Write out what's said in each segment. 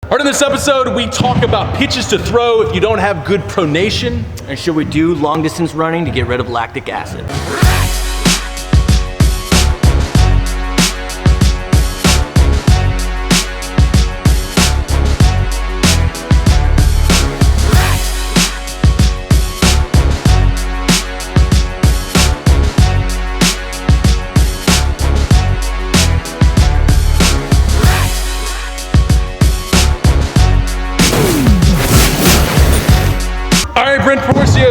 Part of this episode, we talk about pitches to throw if you don't have good pronation. And should we do long distance running to get rid of lactic acid?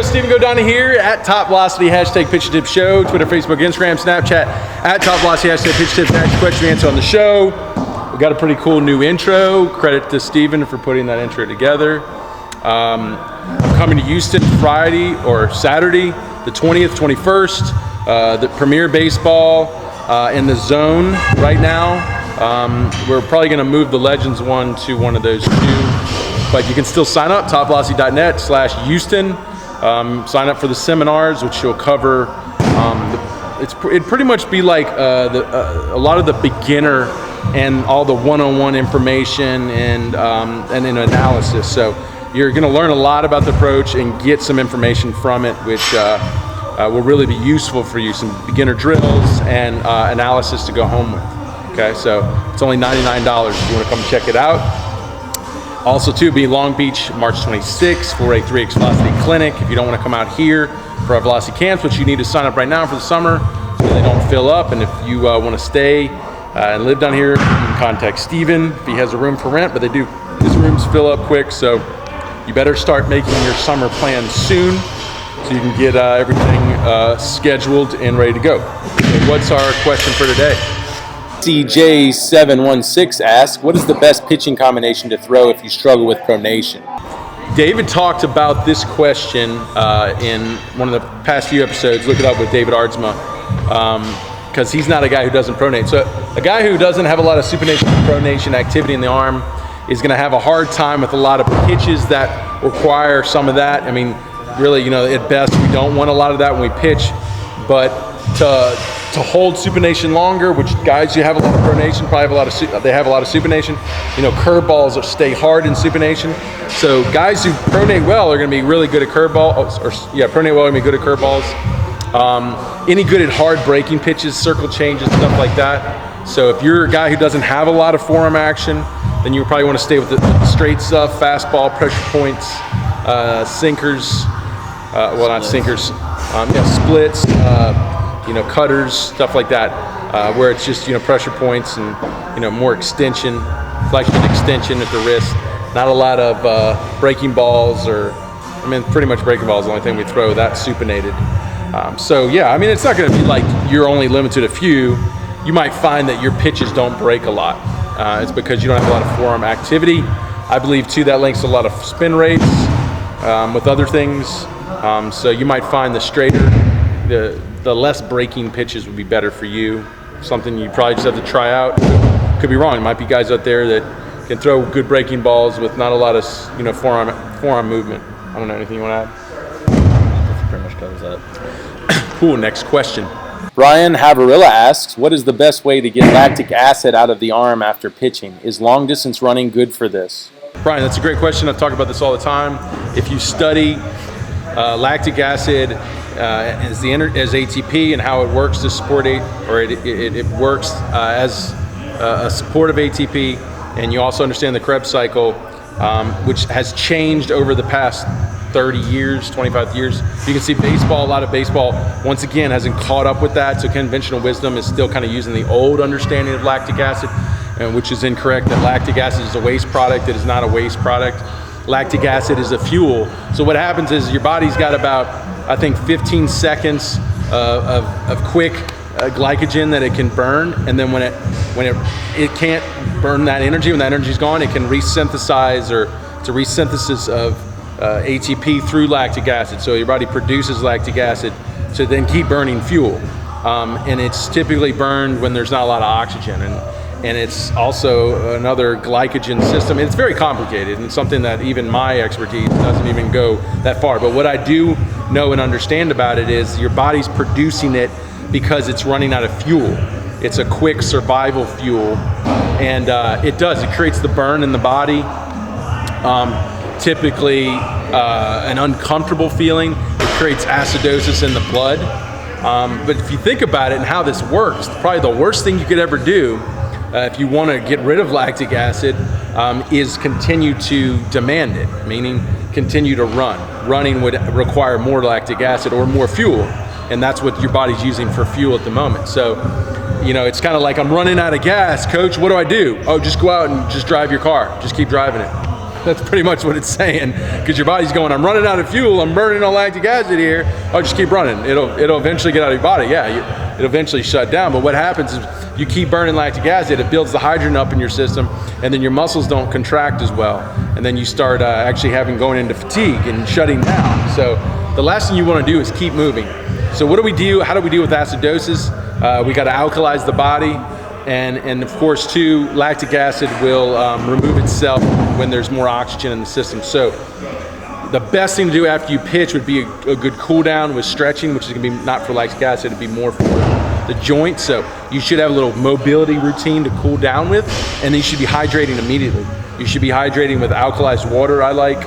Stephen Godani here at Top Velocity, hashtag Pitch Tip Show, Twitter, Facebook, Instagram, Snapchat, at Top Velocity, hashtag Pitch Tip, ask question and answer on the show. We got a pretty cool new intro. Credit to Stephen for putting that intro together. I'm coming to Houston Friday or Saturday, the 20th, 21st, the Premier Baseball in the Zone right now. We're probably going to move the Legends one to one of those two, but you can still sign up, TopVelocity.net/Houston. Sign up for the seminars, which will cover. It'd pretty much be like a lot of the beginner and all the one-on-one information and an analysis. So you're going to learn a lot about the approach and get some information from it, which will really be useful for you. Some beginner drills and analysis to go home with. Okay, so it's only $99 if you want to come check it out. Also, too, be Long Beach, March 26th, 483X Velocity Clinic. If you don't want to come out here for our Velocity camps, which you need to sign up right now for the summer so they don't fill up. And if you want to stay and live down here, you can contact Steven if he has a room for rent, but his rooms fill up quick. So you better start making your summer plans soon so you can get everything scheduled and ready to go. So what's our question for today? CJ716 asks, what is the best pitching combination to throw if you struggle with pronation? David talked about this question in one of the past few episodes. Look it up with David Ardsma, because he's not a guy who doesn't pronate. So a guy who doesn't have a lot of supination and pronation activity in the arm is going to have a hard time with a lot of pitches that require some of that. I mean, really, at best, we don't want a lot of that when we pitch, but to hold supination longer, which guys who have a lot of pronation probably have a lot of supination. Curveballs stay hard in supination. So guys who pronate well are going to be really good at pronate well are going to be good at curveballs. Any good at hard breaking pitches, circle changes, stuff like that. So if you're a guy who doesn't have a lot of forearm action, then you probably want to stay with the straight stuff, fastball, pressure points, sinkers. Not sinkers. Splits. Cutters, stuff like that, where it's just, pressure points and, more extension, flexion extension at the wrist. Not a lot of breaking balls pretty much breaking balls is the only thing we throw that's supinated. It's not going to be like you're only limited to a few. You might find that your pitches don't break a lot. It's because you don't have a lot of forearm activity. I believe, too, that links to a lot of spin rates with other things. So you might find the straighter, the less breaking pitches would be better for you. Something you probably just have to try out. Could be wrong. There might be guys out there that can throw good breaking balls with not a lot of forearm movement. I don't know, anything you want to add? That pretty much covers that. Cool. Next question. Brian Havarilla asks, what is the best way to get lactic acid out of the arm after pitching? Is long distance running good for this? Brian, that's a great question. I talk about this all the time. If you study lactic acid as ATP and how it works to support it works as a support of ATP, and you also understand the Krebs cycle, which has changed over the past 30 years, 25 years. You can see a lot of baseball, once again, hasn't caught up with that, so conventional wisdom is still kind of using the old understanding of lactic acid, which is incorrect, that lactic acid is a waste product. It is not a waste product. Lactic acid is a fuel. So what happens is your body's got about, I think, 15 seconds of quick glycogen that it can burn, and then when it can't burn that energy, when that energy's gone, it can resynthesize, or it's a resynthesis of ATP through lactic acid. So your body produces lactic acid to then keep burning fuel, and it's typically burned when there's not a lot of oxygen, and it's also another glycogen system. It's very complicated and something that even my expertise doesn't even go that far. But what I do know and understand about it is your body's producing it because it's running out of fuel. It's a quick survival fuel And it does. It creates the burn in the body. Typically an uncomfortable feeling. It creates acidosis in the blood. But if you think about it and how this works, probably the worst thing you could ever do if you want to get rid of lactic acid is continue to demand it, meaning continue to run. Running would require more lactic acid or more fuel, and that's what your body's using for fuel at the moment. So, it's kind of like, I'm running out of gas, coach, what do I do? Oh, just go out and just drive your car. Just keep driving it. That's pretty much what it's saying, because your body's going, I'm running out of fuel, I'm burning on lactic acid here. Oh, just keep running. It'll eventually get out of your body. Yeah, it'll eventually shut down. But what happens is you keep burning lactic acid, it builds the hydrogen up in your system, and then your muscles don't contract as well. And then you start actually going into fatigue and shutting down. So the last thing you want to do is keep moving. So what do we do? How do we deal with acidosis? We got to alkalize the body. And of course, too, lactic acid will remove itself when there's more oxygen in the system. So the best thing to do after you pitch would be a good cool down with stretching, which is going to be not for lactic acid, it'd be more for the joint. So you should have a little mobility routine to cool down with, and then you should be hydrating immediately. You should be hydrating with alkalized water, I like.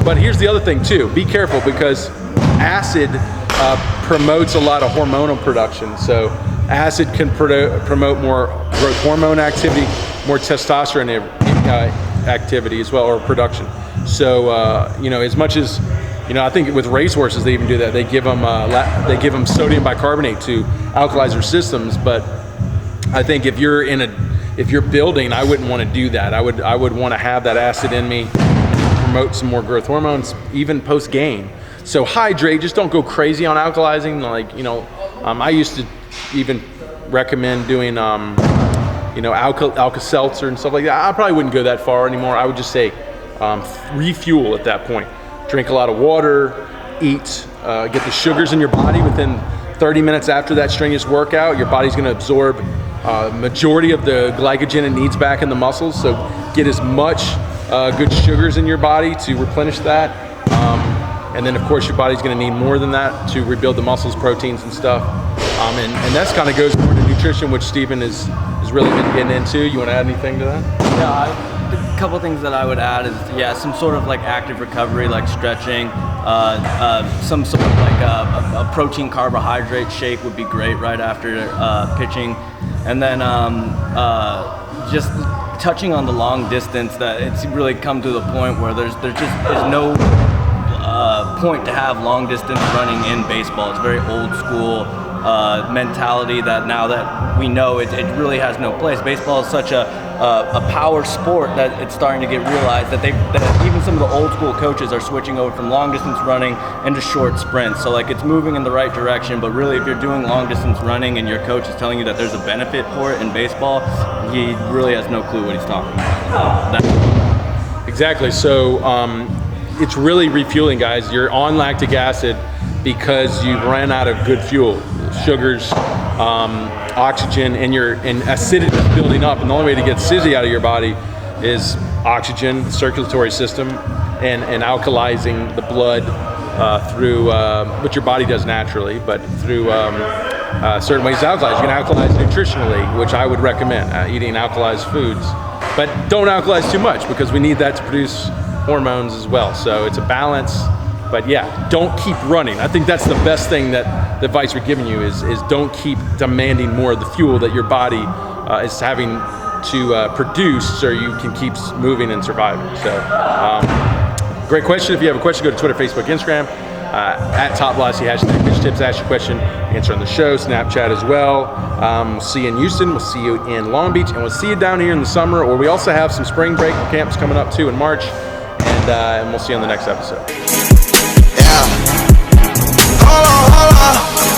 But here's the other thing too, be careful, because acid promotes a lot of hormonal production. So acid can promote more growth hormone activity, more testosterone activity as well, or production. So as much as I think with racehorses they even do that. They give them sodium bicarbonate to alkalize their systems. But I think if you're building, I wouldn't want to do that. I would want to have that acid in me and promote some more growth hormones, even post game. So hydrate. Just don't go crazy on alkalizing. I used to even recommend doing Alka-Seltzer and stuff like that. I probably wouldn't go that far anymore. I would just say refuel at that point. Drink a lot of water, eat, get the sugars in your body within 30 minutes after that strenuous workout. Your body's going to absorb majority of the glycogen it needs back in the muscles. So get as much good sugars in your body to replenish that. And then of course your body's going to need more than that to rebuild the muscles, proteins and stuff. And that's kind of goes more to nutrition, which Stephen has really been getting into. You want to add anything to that? Yeah, a couple things that I would add is some sort of like active recovery, like stretching, some sort of like a protein carbohydrate shake would be great right after pitching, and then just touching on the long distance. That it's really come to the point where there's no point to have long distance running in baseball. It's very old school mentality that now that we know it really has no place. Baseball is such a power sport that it's starting to get realized that even some of the old school coaches are switching over from long distance running into short sprints. So like it's moving in the right direction, but really if you're doing long distance running and your coach is telling you that there's a benefit for it in baseball, he really has no clue what he's talking about. Exactly. So it's really refueling, guys. You're on lactic acid because you ran out of good fuel, sugars, oxygen, and acidity is building up. And the only way to get acidity out of your body is oxygen, circulatory system, and alkalizing the blood through what your body does naturally, but through certain ways to alkalize. You can alkalize nutritionally, which I would recommend, eating alkalized foods. But don't alkalize too much, because we need that to produce hormones as well. So it's a balance. But yeah, don't keep running. I think that's the best thing, that the advice we're giving you is don't keep demanding more of the fuel that your body is having to produce, so you can keep moving and surviving. So great question. If you have a question, go to Twitter, Facebook, Instagram, at TopVelocity, #pitch tips. Ask your question, answer on the show, Snapchat as well. See you in Houston, we'll see you in Long Beach, and we'll see you down here in the summer, or we also have some spring break camps coming up too in March, and we'll see you on the next episode. Yeah. Hold on.